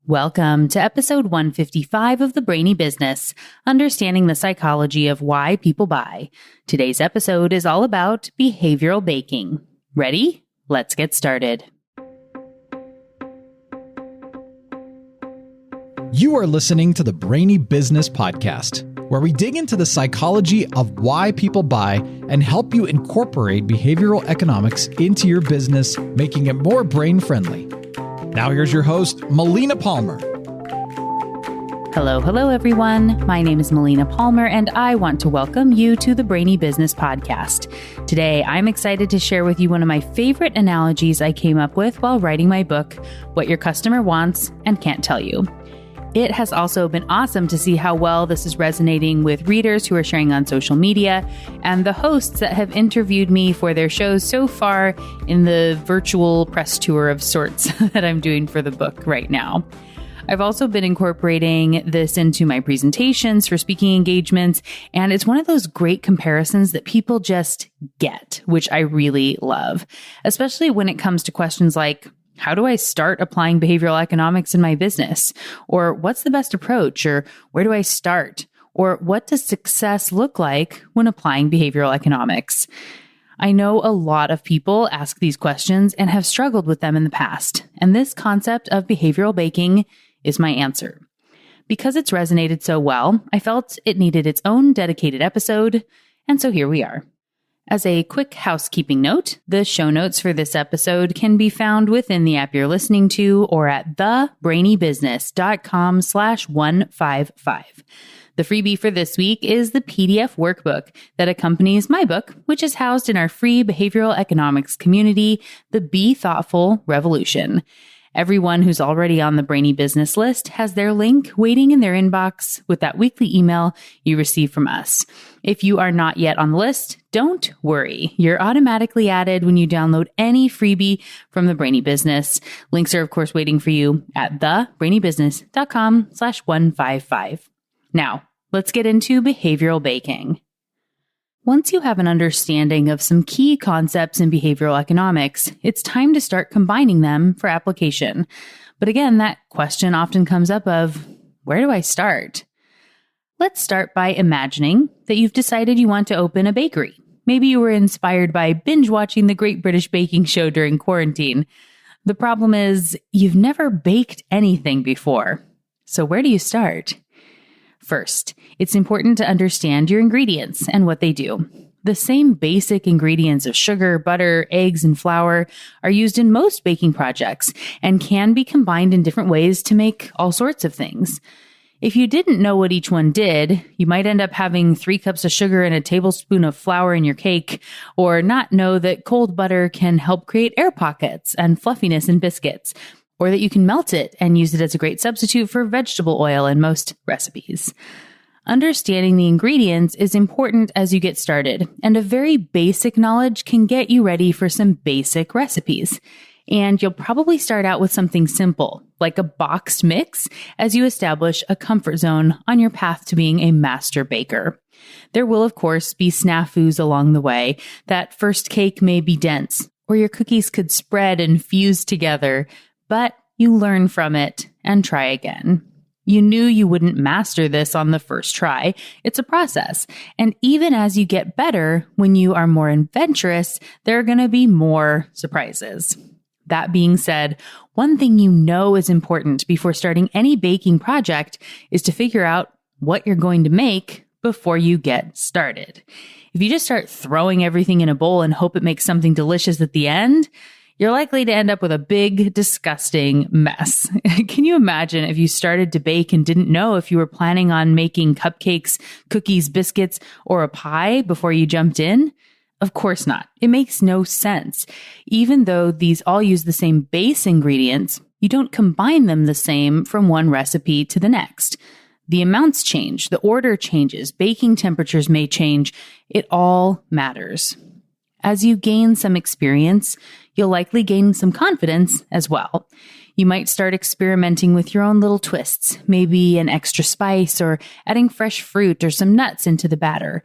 Welcome to episode 155 of the Brainy Business, understanding the psychology of why people buy. Today's episode is all about behavioral baking. Ready? Let's get started. You are listening to the Brainy Business Podcast, where we dig into the psychology of why people buy and help you incorporate behavioral economics into your business, making it more brain-friendly. Now here's your host, Melina Palmer. Hello, everyone. My name is Melina Palmer, and I want to welcome you to the Brainy Business Podcast. Today, I'm excited to share with you one of my favorite analogies I came up with while writing my book, What Your Customer Wants and Can't Tell You. It has also been awesome to see how well this is resonating with readers who are sharing on social media and the hosts that have interviewed me for their shows so far in the virtual press tour of sorts that I'm doing for the book right now. I've also been incorporating this into my presentations for speaking engagements, and it's one of those great comparisons that people just get, which I really love, especially when it comes to questions like, how do I start applying behavioral economics in my business? Or what's the best approach? Or where do I start? Or what does success look like when applying behavioral economics? I know a lot of people ask these questions and have struggled with them in the past. And this concept of behavioral baking is my answer. Because it's resonated so well, I felt it needed its own dedicated episode. And so here we are. As a quick housekeeping note, the show notes for this episode can be found within the app you're listening to or at thebrainybusiness.com/155. The freebie for this week is the PDF workbook that accompanies my book, which is housed in our free behavioral economics community, the Be Thoughtful Revolution. Everyone who's already on the Brainy Business list has their link waiting in their inbox with that weekly email you receive from us. If you are not yet on the list, don't worry. You're automatically added when you download any freebie from the Brainy Business. Links are, of course, waiting for you at thebrainybusiness.com/155. Now, let's get into behavioral baking. Once you have an understanding of some key concepts in behavioral economics, it's time to start combining them for application. But again, that question often comes up of, where do I start? Let's start by imagining that you've decided you want to open a bakery. Maybe you were inspired by binge watching the Great British Baking Show during quarantine. The problem is, you've never baked anything before. So where do you start? First, it's important to understand your ingredients and what they do. The same basic ingredients of sugar, butter, eggs, and flour are used in most baking projects and can be combined in different ways to make all sorts of things. If you didn't know what each one did, you might end up having 3 cups of sugar and a tablespoon of flour in your cake, or not know that cold butter can help create air pockets and fluffiness in biscuits, or that you can melt it and use it as a great substitute for vegetable oil in most recipes. Understanding the ingredients is important as you get started, and a very basic knowledge can get you ready for some basic recipes. And you'll probably start out with something simple, like a boxed mix, as you establish a comfort zone on your path to being a master baker. There will, of course, be snafus along the way. That first cake may be dense, or your cookies could spread and fuse together, but you learn from it and try again. You knew you wouldn't master this on the first try. It's a process. And even as you get better, when you are more adventurous, there are going to be more surprises. That being said, one thing you know is important before starting any baking project is to figure out what you're going to make before you get started. If you just start throwing everything in a bowl and hope it makes something delicious at the end, you're likely to end up with a big, disgusting mess. Can you imagine if you started to bake and didn't know if you were planning on making cupcakes, cookies, biscuits, or a pie before you jumped in? Of course not. It makes no sense. Even though these all use the same base ingredients, you don't combine them the same from one recipe to the next. The amounts change, the order changes, baking temperatures may change. It all matters. As you gain some experience, you'll likely gain some confidence as well. You might start experimenting with your own little twists, maybe an extra spice or adding fresh fruit or some nuts into the batter.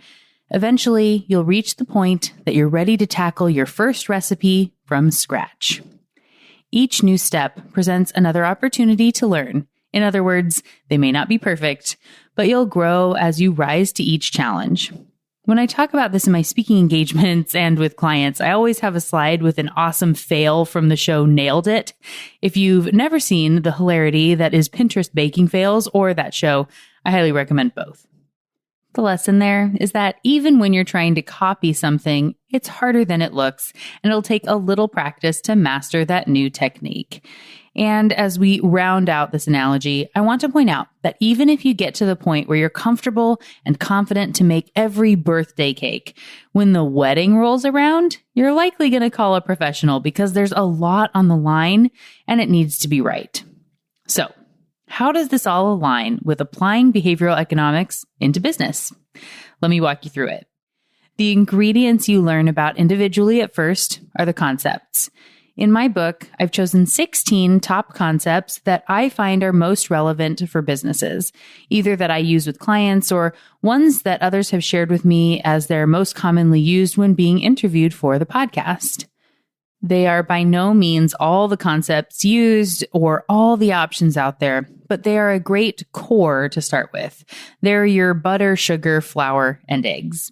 Eventually, you'll reach the point that you're ready to tackle your first recipe from scratch. Each new step presents another opportunity to learn. In other words, they may not be perfect, but you'll grow as you rise to each challenge. When I talk about this in my speaking engagements and with clients, I always have a slide with an awesome fail from the show Nailed It. If you've never seen the hilarity that is Pinterest baking fails or that show, I highly recommend both. The lesson there is that even when you're trying to copy something, it's harder than it looks, and it'll take a little practice to master that new technique. And as we round out this analogy, I want to point out that even if you get to the point where you're comfortable and confident to make every birthday cake, when the wedding rolls around, you're likely going to call a professional because there's a lot on the line and it needs to be right. So, how does this all align with applying behavioral economics into business? Let me walk you through it. The ingredients you learn about individually at first are the concepts. In my book, I've chosen 16 top concepts that I find are most relevant for businesses, either that I use with clients or ones that others have shared with me as they're most commonly used when being interviewed for the podcast. They are by no means all the concepts used or all the options out there, but they are a great core to start with. They're your butter, sugar, flour, and eggs.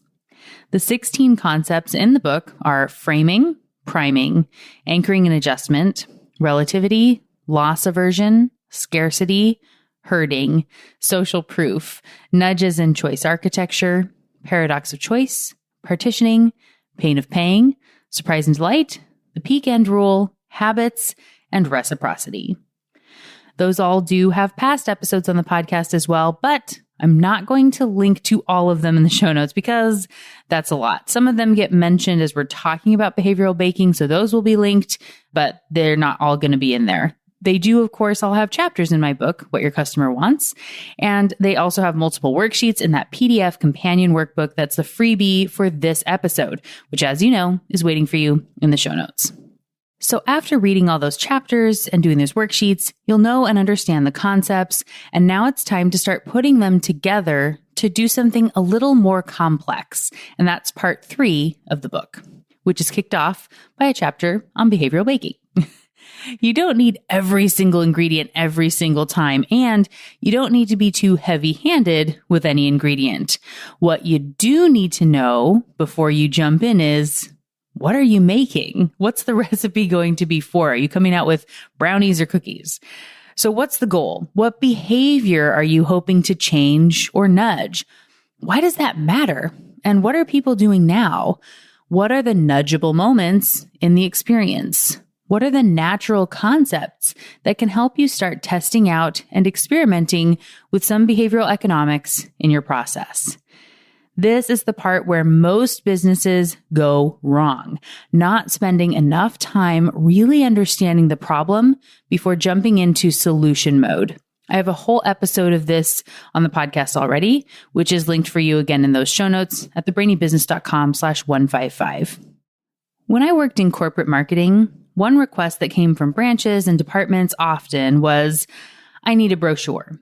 The 16 concepts in the book are framing, priming, anchoring and adjustment, relativity, loss aversion, scarcity, herding, social proof, nudges and choice architecture, paradox of choice, partitioning, pain of paying, surprise and delight, the peak end rule, habits, and reciprocity. Those all do have past episodes on the podcast as well, but I'm not going to link to all of them in the show notes because that's a lot. Some of them get mentioned as we're talking about behavioral baking, so those will be linked, but they're not all going to be in there. They do, of course, all have chapters in my book, What Your Customer Wants, and they also have multiple worksheets in that PDF companion workbook that's the freebie for this episode, which, as you know, is waiting for you in the show notes. So after reading all those chapters and doing those worksheets, you'll know and understand the concepts, and now it's time to start putting them together to do something a little more complex, and that's part 3 of the book, which is kicked off by a chapter on behavioral baking. You don't need every single ingredient every single time, and you don't need to be too heavy-handed with any ingredient. What you do need to know before you jump in is, what are you making? What's the recipe going to be for? Are you coming out with brownies or cookies? So what's the goal? What behavior are you hoping to change or nudge? Why does that matter? And what are people doing now? What are the nudgeable moments in the experience? What are the natural concepts that can help you start testing out and experimenting with some behavioral economics in your process? This is the part where most businesses go wrong, not spending enough time really understanding the problem before jumping into solution mode. I have a whole episode of this on the podcast already, which is linked for you again in those show notes at thebrainybusiness.com/155. When I worked in corporate marketing, one request that came from branches and departments often was, I need a brochure.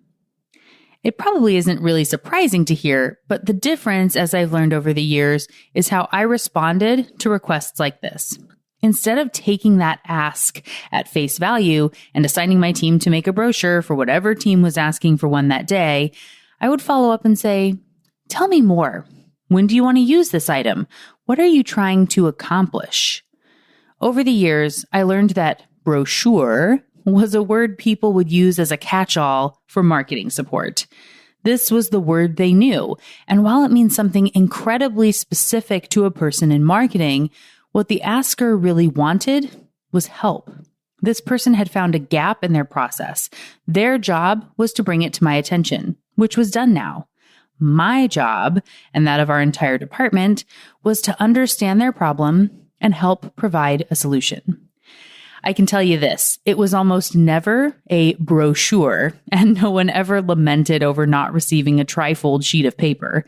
It probably isn't really surprising to hear, but the difference, as I've learned over the years, is how I responded to requests like this. Instead of taking that ask at face value and assigning my team to make a brochure for whatever team was asking for one that day, I would follow up and say, tell me more. When do you want to use this item? What are you trying to accomplish? Over the years, I learned that brochure was a word people would use as a catch-all for marketing support. This was the word they knew. And while it means something incredibly specific to a person in marketing, what the asker really wanted was help. This person had found a gap in their process. Their job was to bring it to my attention, which was done now. My job, and that of our entire department, was to understand their problem and help provide a solution. I can tell you this, it was almost never a brochure, and no one ever lamented over not receiving a trifold sheet of paper.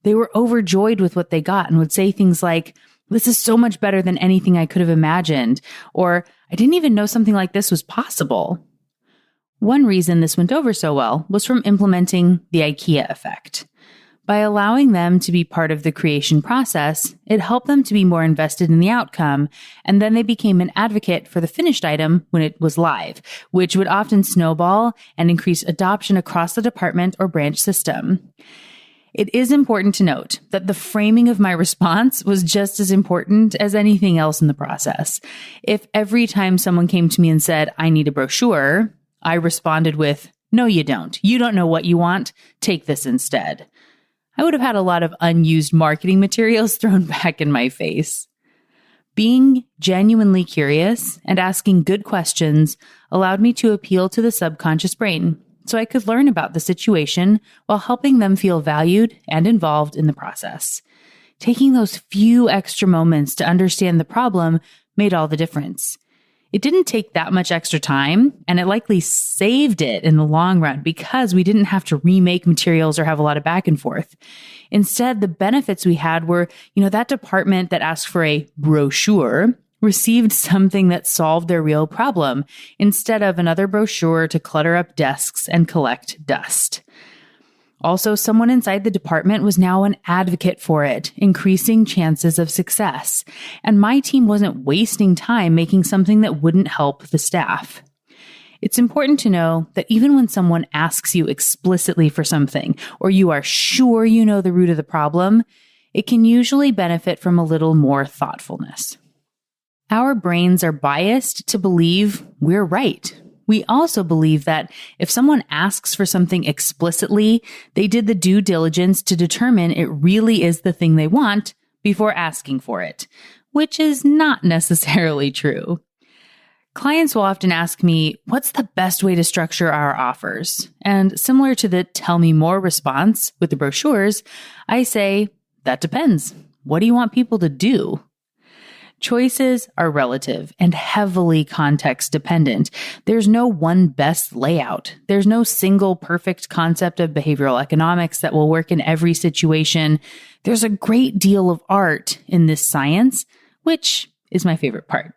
They were overjoyed with what they got and would say things like, this is so much better than anything I could have imagined, or I didn't even know something like this was possible. One reason this went over so well was from implementing the IKEA effect. By allowing them to be part of the creation process, it helped them to be more invested in the outcome, and then they became an advocate for the finished item when it was live, which would often snowball and increase adoption across the department or branch system. It is important to note that the framing of my response was just as important as anything else in the process. If every time someone came to me and said, "I need a brochure," I responded with, "No, you don't. You don't know what you want. Take this instead," I would have had a lot of unused marketing materials thrown back in my face. Being genuinely curious and asking good questions allowed me to appeal to the subconscious brain, so I could learn about the situation while helping them feel valued and involved in the process. Taking those few extra moments to understand the problem made all the difference. It didn't take that much extra time, and it likely saved it in the long run because we didn't have to remake materials or have a lot of back and forth. Instead, the benefits we had were, that department that asked for a brochure received something that solved their real problem instead of another brochure to clutter up desks and collect dust. Also, someone inside the department was now an advocate for it, increasing chances of success. And my team wasn't wasting time making something that wouldn't help the staff. It's important to know that even when someone asks you explicitly for something, or you are sure you know the root of the problem, it can usually benefit from a little more thoughtfulness. Our brains are biased to believe we're right. We also believe that if someone asks for something explicitly, they did the due diligence to determine it really is the thing they want before asking for it, which is not necessarily true. Clients will often ask me, what's the best way to structure our offers? And similar to the tell me more response with the brochures, I say, that depends. What do you want people to do? Choices are relative and heavily context dependent. There's no one best layout. There's no single perfect concept of behavioral economics that will work in every situation. There's a great deal of art in this science, which is my favorite part.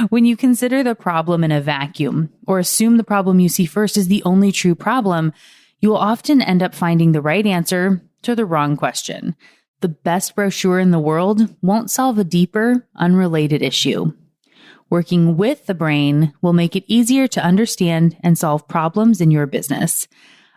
When you consider the problem in a vacuum or assume the problem you see first is the only true problem, you will often end up finding the right answer to the wrong question. The best brochure in the world won't solve a deeper, unrelated issue. Working with the brain will make it easier to understand and solve problems in your business.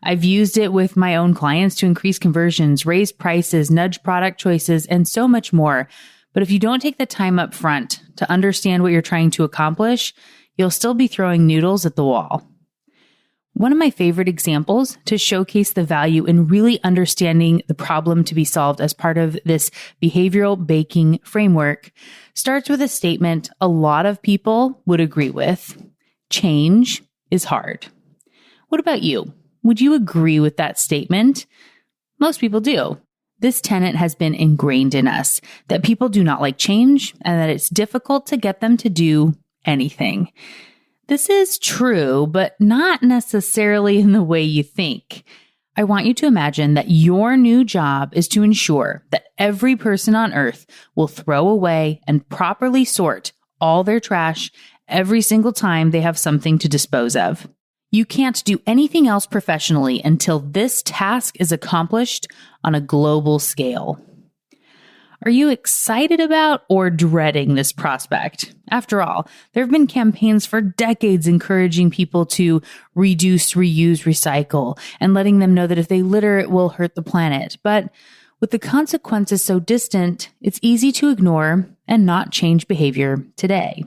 I've used it with my own clients to increase conversions, raise prices, nudge product choices, and so much more. But if you don't take the time up front to understand what you're trying to accomplish, you'll still be throwing noodles at the wall. One of my favorite examples to showcase the value in really understanding the problem to be solved as part of this behavioral baking framework starts with a statement a lot of people would agree with. Change is hard. What about you? Would you agree with that statement? Most people do. This tenet has been ingrained in us that people do not like change and that it's difficult to get them to do anything. This is true, but not necessarily in the way you think. I want you to imagine that your new job is to ensure that every person on earth will throw away and properly sort all their trash every single time they have something to dispose of. You can't do anything else professionally until this task is accomplished on a global scale. Are you excited about or dreading this prospect? After all, there have been campaigns for decades encouraging people to reduce, reuse, recycle, and letting them know that if they litter, it will hurt the planet. But with the consequences so distant, it's easy to ignore and not change behavior today.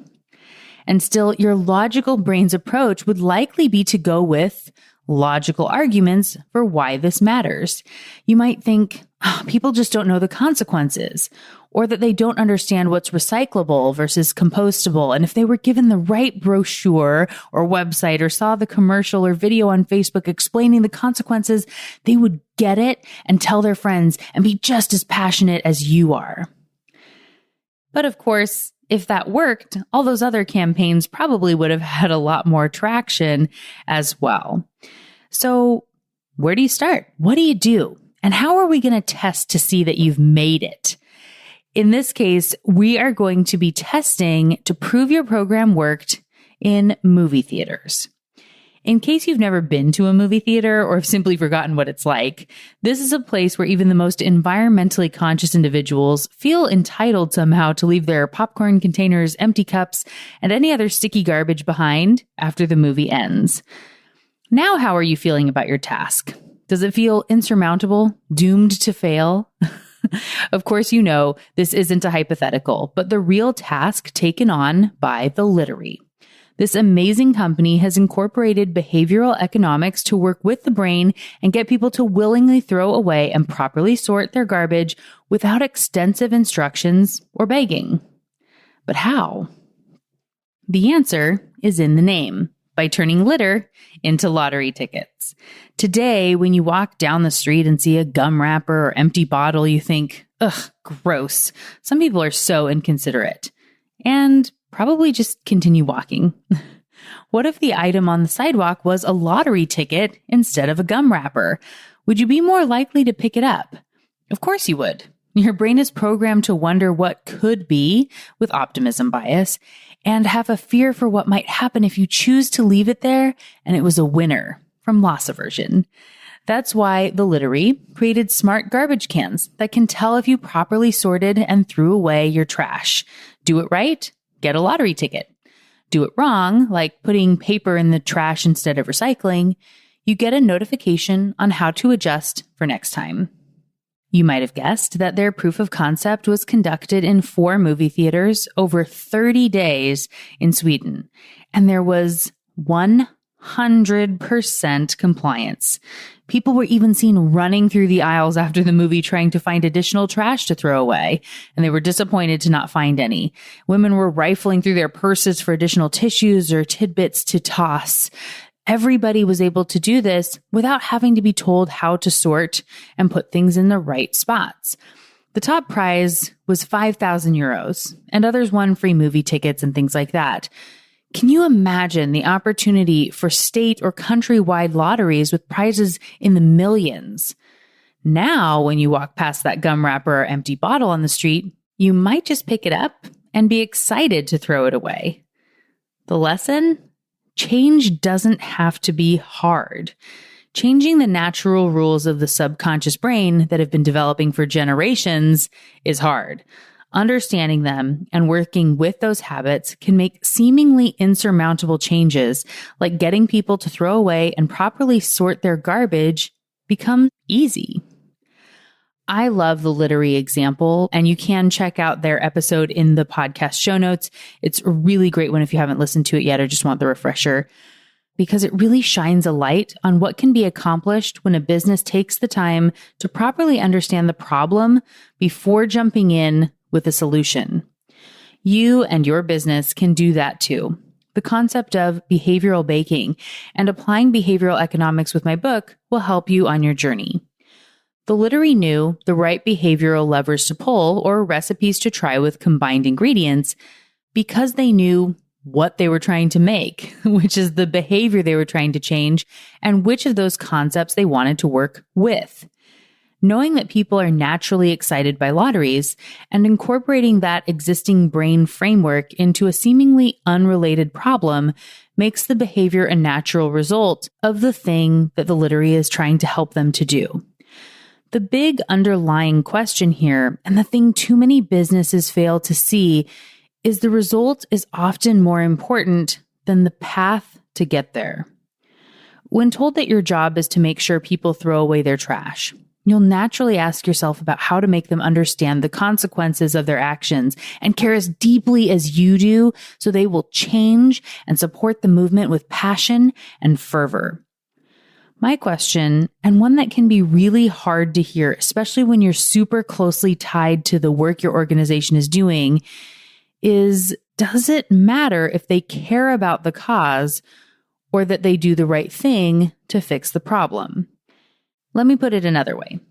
And still, your logical brain's approach would likely be to go with logical arguments for why this matters. You might think, people just don't know the consequences, or that they don't understand what's recyclable versus compostable. And if they were given the right brochure or website or saw the commercial or video on Facebook explaining the consequences, they would get it and tell their friends and be just as passionate as you are. But of course, if that worked, all those other campaigns probably would have had a lot more traction as well. So where do you start? What do you do? And how are we going to test to see that you've made it? In this case, we are going to be testing to prove your program worked in movie theaters. In case you've never been to a movie theater or have simply forgotten what it's like, this is a place where even the most environmentally conscious individuals feel entitled somehow to leave their popcorn containers, empty cups, and any other sticky garbage behind after the movie ends. Now, how are you feeling about your task? Does it feel insurmountable, doomed to fail? Of course, you know this isn't a hypothetical, but the real task taken on by the Literary. This amazing company has incorporated behavioral economics to work with the brain and get people to willingly throw away and properly sort their garbage without extensive instructions or begging. But how? The answer is in the name, by turning litter into lottery tickets. Today, when you walk down the street and see a gum wrapper or empty bottle, you think, ugh, gross. Some people are so inconsiderate. And probably just continue walking. What if the item on the sidewalk was a lottery ticket instead of a gum wrapper? Would you be more likely to pick it up? Of course you would. Your brain is programmed to wonder what could be with optimism bias and have a fear for what might happen if you choose to leave it there and it was a winner from loss aversion. That's why the Literary created smart garbage cans that can tell if you properly sorted and threw away your trash. Do it right? Get a lottery ticket. Do it wrong, like putting paper in the trash instead of recycling, you get a notification on how to adjust for next time. You might have guessed that their proof of concept was conducted in 4 movie theaters over 30 days in Sweden, and there was 100% compliance. People were even seen running through the aisles after the movie trying to find additional trash to throw away, and they were disappointed to not find any. Women were rifling through their purses for additional tissues or tidbits to toss. Everybody was able to do this without having to be told how to sort and put things in the right spots. The top prize was 5,000 euros, and others won free movie tickets and things like that. Can you imagine the opportunity for state or countrywide lotteries with prizes in the millions? Now, when you walk past that gum wrapper or empty bottle on the street, you might just pick it up and be excited to throw it away. The lesson? Change doesn't have to be hard. Changing the natural rules of the subconscious brain that have been developing for generations is hard. Understanding them and working with those habits can make seemingly insurmountable changes, like getting people to throw away and properly sort their garbage, become easy. I love the Literary example, and you can check out their episode in the podcast show notes. It's a really great one if you haven't listened to it yet or just want the refresher, because it really shines a light on what can be accomplished when a business takes the time to properly understand the problem before jumping in with a solution. You and your business can do that too. The concept of behavioral baking and applying behavioral economics with my book will help you on your journey. The Literary knew the right behavioral levers to pull or recipes to try with combined ingredients because they knew what they were trying to make, which is the behavior they were trying to change, and which of those concepts they wanted to work with. Knowing that people are naturally excited by lotteries and incorporating that existing brain framework into a seemingly unrelated problem makes the behavior a natural result of the thing that the Literary is trying to help them to do. The big underlying question here, and the thing too many businesses fail to see, is the result is often more important than the path to get there. When told that your job is to make sure people throw away their trash, you'll naturally ask yourself about how to make them understand the consequences of their actions and care as deeply as you do so they will change and support the movement with passion and fervor. My question, and one that can be really hard to hear, especially when you're super closely tied to the work your organization is doing, is, does it matter if they care about the cause or that they do the right thing to fix the problem? Let me put it another way.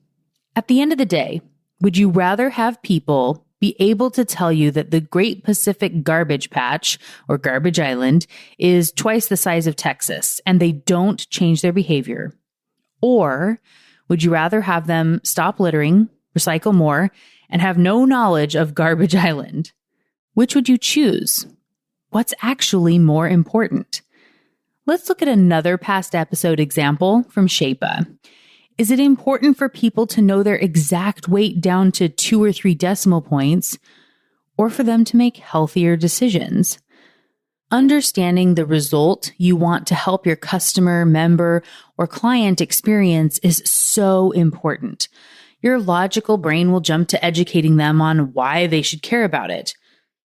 At the end of the day, would you rather have people be able to tell you that the Great Pacific Garbage Patch, or Garbage Island, is twice the size of Texas and they don't change their behavior? Or would you rather have them stop littering, recycle more, and have no knowledge of Garbage Island? Which would you choose? What's actually more important? Let's look at another past episode example from Shapa. Is it important for people to know their exact weight down to 2 or 3 decimal points, or for them to make healthier decisions? Understanding the result you want to help your customer, member, or client experience is so important. Your logical brain will jump to educating them on why they should care about it.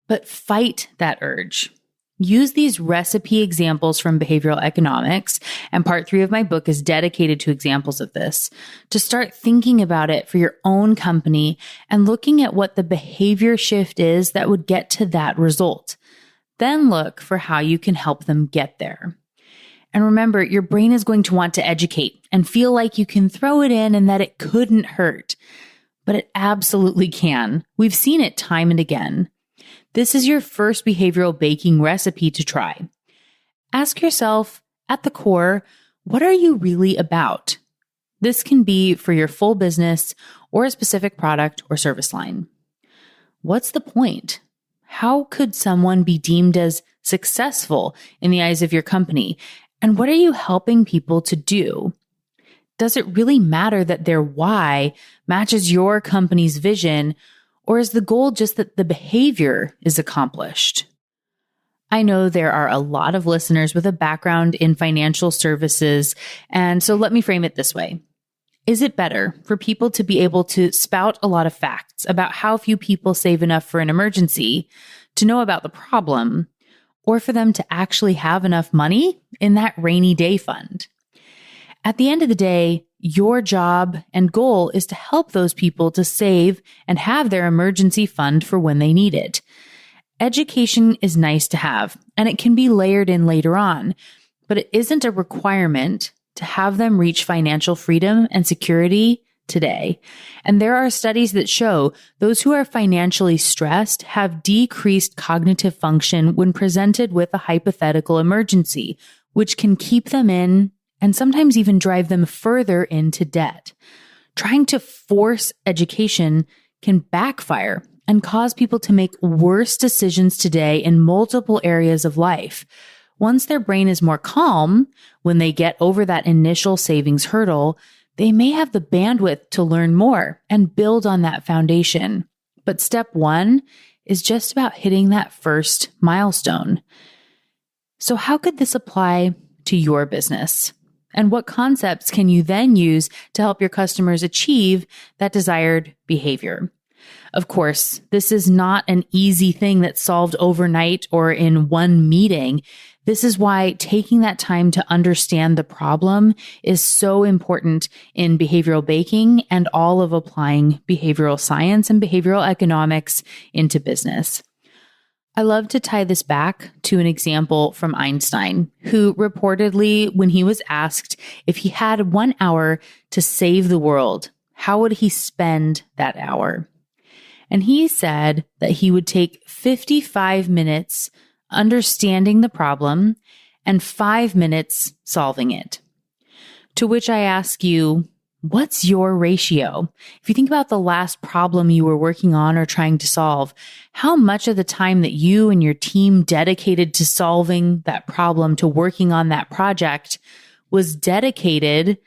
But fight that urge. Use these recipe examples from behavioral economics, and part 3 of my book is dedicated to examples of this, to start thinking about it for your own company and looking at what the behavior shift is that would get to that result. Then look for how you can help them get there. And remember, your brain is going to want to educate and feel like you can throw it in and that it couldn't hurt. But it absolutely can. We've seen it time and again. This is your first behavioral baking recipe to try. Ask yourself, at the core, what are you really about? This can be for your full business or a specific product or service line. What's the point? How could someone be deemed as successful in the eyes of your company? And what are you helping people to do? Does it really matter that their why matches your company's vision, or is the goal just that the behavior is accomplished? I know there are a lot of listeners with a background in financial services, and so let me frame it this way. Is it better for people to be able to spout a lot of facts about how few people save enough for an emergency to know about the problem, or for them to actually have enough money in that rainy day fund? At the end of the day, your job and goal is to help those people to save and have their emergency fund for when they need it. Education is nice to have, and it can be layered in later on, but it isn't a requirement to have them reach financial freedom and security today. And there are studies that show those who are financially stressed have decreased cognitive function when presented with a hypothetical emergency, which can keep them in and sometimes even drive them further into debt. Trying to force education can backfire and cause people to make worse decisions today in multiple areas of life. Once their brain is more calm, when they get over that initial savings hurdle, they may have the bandwidth to learn more and build on that foundation. But step 1 is just about hitting that first milestone. So how could this apply to your business? And what concepts can you then use to help your customers achieve that desired behavior? Of course, this is not an easy thing that's solved overnight or in one meeting. This is why taking that time to understand the problem is so important in behavioral baking and all of applying behavioral science and behavioral economics into business. I love to tie this back to an example from Einstein, who reportedly, when he was asked if he had 1 hour to save the world, how would he spend that hour? And he said that he would take 55 minutes understanding the problem and 5 minutes solving it. To which I ask you, what's your ratio? If you think about the last problem you were working on or trying to solve, how much of the time that you and your team dedicated to solving that problem, to working on that project, was dedicated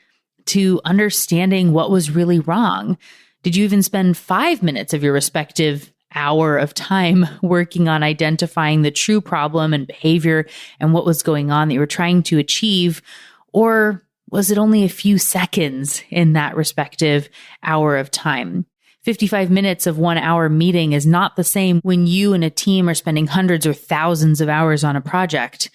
to understanding what was really wrong? Did you even spend 5 minutes of your respective hour of time working on identifying the true problem and behavior and what was going on that you were trying to achieve? Or was it only a few seconds in that respective hour of time? 55 minutes of 1 hour meeting is not the same when you and a team are spending hundreds or thousands of hours on a project.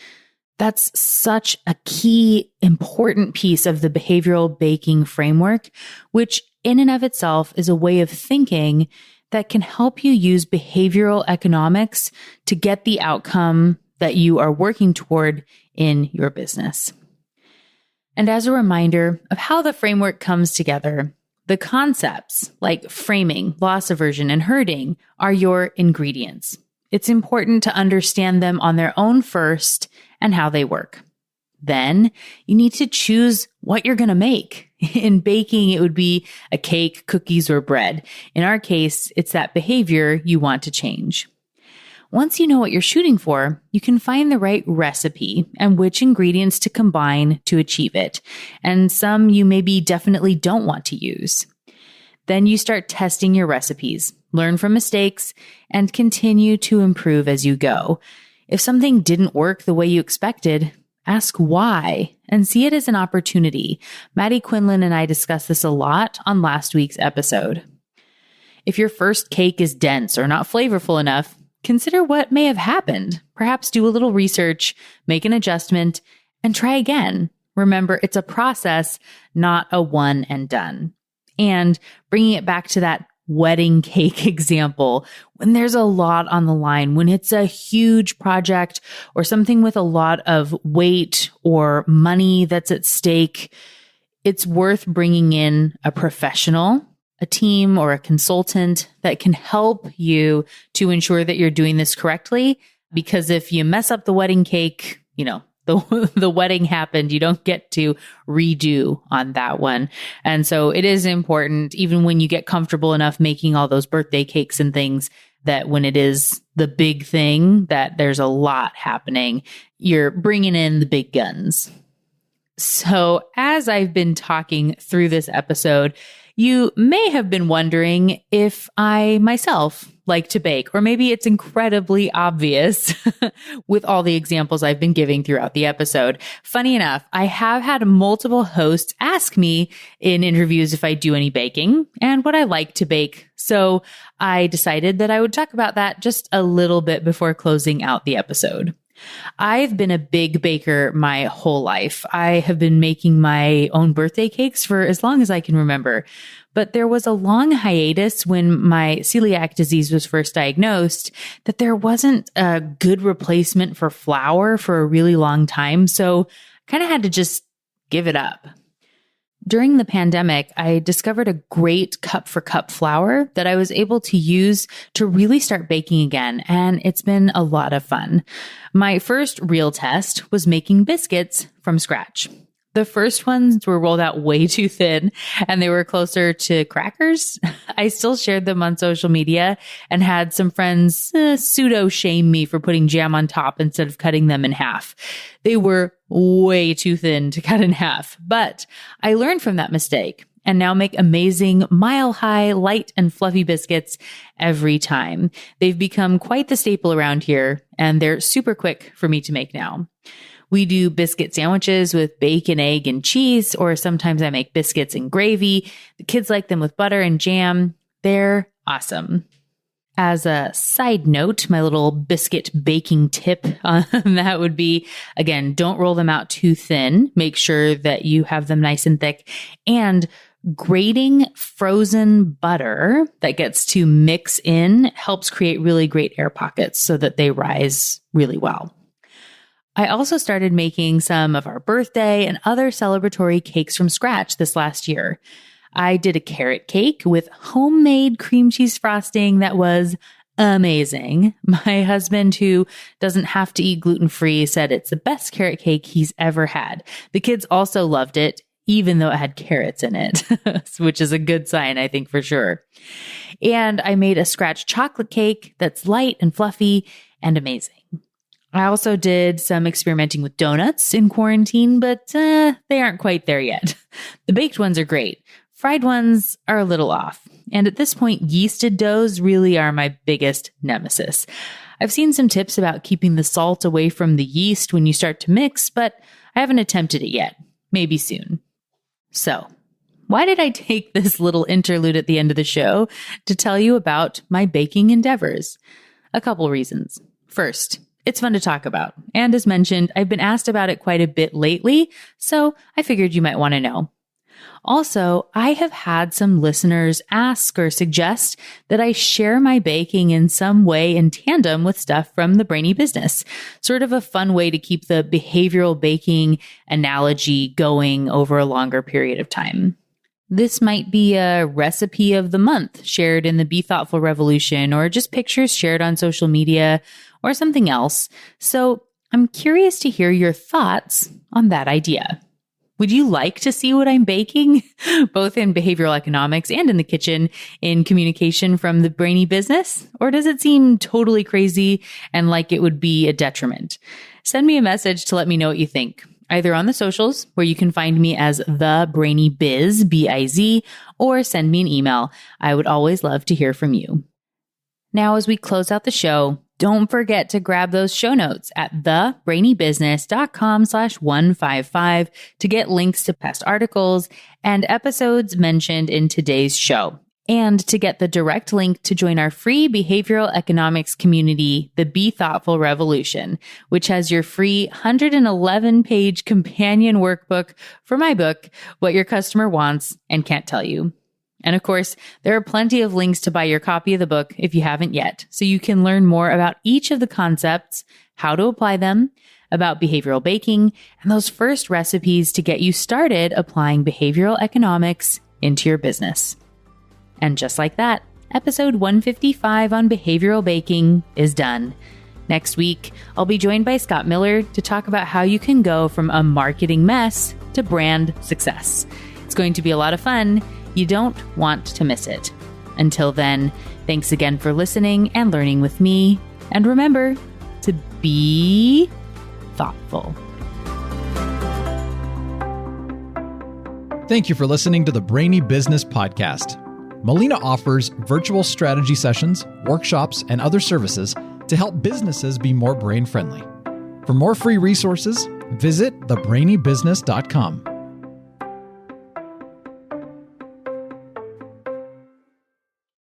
That's such a key, important piece of the behavioral baking framework, which in and of itself is a way of thinking that can help you use behavioral economics to get the outcome that you are working toward in your business. And as a reminder of how the framework comes together, the concepts like framing, loss aversion, and herding are your ingredients. It's important to understand them on their own first and how they work. Then you need to choose what you're going to make. In baking, it would be a cake, cookies, or bread. In our case, it's that behavior you want to change. Once you know what you're shooting for, you can find the right recipe and which ingredients to combine to achieve it, and some you maybe definitely don't want to use. Then you start testing your recipes, learn from mistakes, and continue to improve as you go. If something didn't work the way you expected, ask why and see it as an opportunity. Maddie Quinlan and I discussed this a lot on last week's episode. If your first cake is dense or not flavorful enough, consider what may have happened. Perhaps do a little research, make an adjustment, and try again. Remember, it's a process, not a one and done. And bringing it back to that wedding cake example, when there's a lot on the line, when it's a huge project or something with a lot of weight or money that's at stake, it's worth bringing in a professional, a team, or a consultant that can help you to ensure that you're doing this correctly. Because if you mess up the wedding cake, the wedding happened, you don't get to redo on that one. And so it is important, even when you get comfortable enough making all those birthday cakes and things, that when it is the big thing, that there's a lot happening, you're bringing in the big guns. So as I've been talking through this episode, you may have been wondering if I myself like to bake, or maybe it's incredibly obvious with all the examples I've been giving throughout the episode. Funny enough, I have had multiple hosts ask me in interviews if I do any baking and what I like to bake. So I decided that I would talk about that just a little bit before closing out the episode. I've been a big baker my whole life. I have been making my own birthday cakes for as long as I can remember. But there was a long hiatus when my celiac disease was first diagnosed that there wasn't a good replacement for flour for a really long time. So I kind of had to just give it up. During the pandemic, I discovered a great cup for cup flour that I was able to use to really start baking again, and it's been a lot of fun. My first real test was making biscuits from scratch. The first ones were rolled out way too thin, and they were closer to crackers. I still shared them on social media and had some friends pseudo shame me for putting jam on top instead of cutting them in half. They were way too thin to cut in half, but I learned from that mistake and now make amazing mile-high, light and fluffy biscuits every time. They've become quite the staple around here, and they're super quick for me to make now. We do biscuit sandwiches with bacon, egg, and cheese, or sometimes I make biscuits and gravy. The kids like them with butter and jam. They're awesome. As a side note, my little biscuit baking tip on that would be, again, don't roll them out too thin. Make sure that you have them nice and thick. And grating frozen butter that gets to mix in helps create really great air pockets so that they rise really well. I also started making some of our birthday and other celebratory cakes from scratch this last year. I did a carrot cake with homemade cream cheese frosting that was amazing. My husband, who doesn't have to eat gluten-free, said it's the best carrot cake he's ever had. The kids also loved it, even though it had carrots in it, which is a good sign, I think, for sure. And I made a scratch chocolate cake that's light and fluffy and amazing. I also did some experimenting with donuts in quarantine, but they aren't quite there yet. The baked ones are great. Fried ones are a little off. And at this point, yeasted doughs really are my biggest nemesis. I've seen some tips about keeping the salt away from the yeast when you start to mix, but I haven't attempted it yet. Maybe soon. So, why did I take this little interlude at the end of the show to tell you about my baking endeavors? A couple reasons. First, it's fun to talk about. And as mentioned, I've been asked about it quite a bit lately, so I figured you might want to know. Also, I have had some listeners ask or suggest that I share my baking in some way in tandem with stuff from the Brainy business. Sort of a fun way to keep the behavioral baking analogy going over a longer period of time. This might be a recipe of the month shared in the Be Thoughtful Revolution, or just pictures shared on social media, or something else. So I'm curious to hear your thoughts on that idea. Would you like to see what I'm baking, both in behavioral economics and in the kitchen in communication from the Brainy business? Or does it seem totally crazy and like it would be a detriment? Send me a message to let me know what you think, either on the socials, where you can find me as The Brainy Biz, B-I-Z, or send me an email. I would always love to hear from you. Now, as we close out the show, don't forget to grab those show notes at thebrainybusiness.com/155 to get links to past articles and episodes mentioned in today's show, and to get the direct link to join our free behavioral economics community, the Be Thoughtful Revolution, which has your free 111-page companion workbook for my book, What Your Customer Wants and Can't Tell You. And of course, there are plenty of links to buy your copy of the book if you haven't yet, so you can learn more about each of the concepts, how to apply them, about behavioral baking, and those first recipes to get you started applying behavioral economics into your business. And just like that, episode 155 on behavioral baking is done. Next week, I'll be joined by Scott Miller to talk about how you can go from a marketing mess to brand success. It's going to be a lot of fun. You don't want to miss it. Until then, thanks again for listening and learning with me. And remember to be thoughtful. Thank you for listening to the Brainy Business Podcast. Molina offers virtual strategy sessions, workshops, and other services to help businesses be more brain-friendly. For more free resources, visit thebrainybusiness.com.